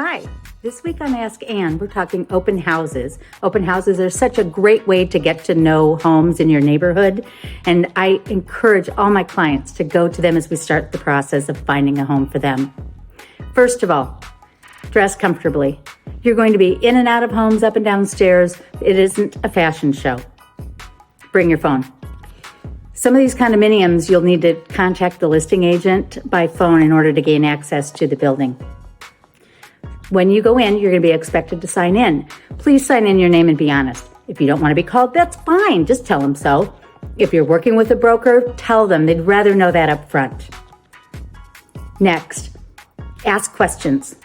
Hi, this week on Ask Ann, we're talking open houses. Open houses are such a great way to get to know homes in your neighborhood, and I encourage all my clients to go to them as we start the process of finding a home for them. First of all, dress comfortably. You're going to be in and out of homes, up and down stairs. It isn't a fashion show. Bring your phone. Some of these condominiums, you'll need to contact the listing agent by phone in order to gain access to the building. When you go in, you're going to be expected to sign in. Please sign in your name and be honest. If you don't want to be called, that's fine. Just tell them so. If you're working with a broker, tell them. They'd rather know that up front. Next, ask questions.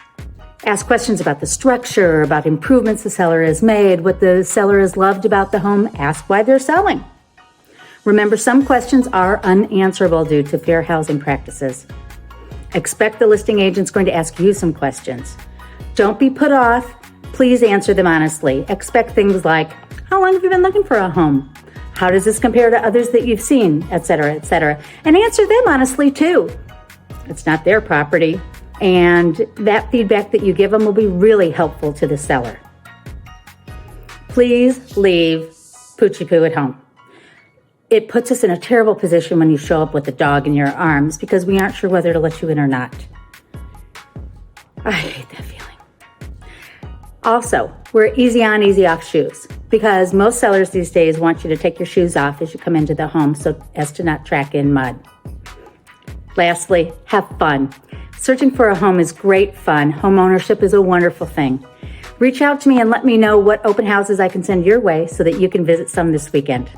Ask questions about the structure, about improvements the seller has made, what the seller has loved about the home. Ask why they're selling. Remember, some questions are unanswerable due to fair housing practices. Expect the listing agent's going to ask you some questions. Don't be put off. Please answer them honestly. Expect things like, how long have you been looking for a home? How does this compare to others that you've seen, etc., etc. And answer them honestly too. It's not their property, and that feedback that you give them will be really helpful to the seller. Please leave Poochie Poo at home. It puts us in a terrible position when you show up with a dog in your arms because we aren't sure whether to let you in or not. I hate that feeling. Also, wear easy on, easy off shoes because most sellers these days want you to take your shoes off as you come into the home so as to not track in mud. Lastly, have fun. Searching for a home is great fun. Home ownership is a wonderful thing. Reach out to me and let me know what open houses I can send your way so that you can visit some this weekend.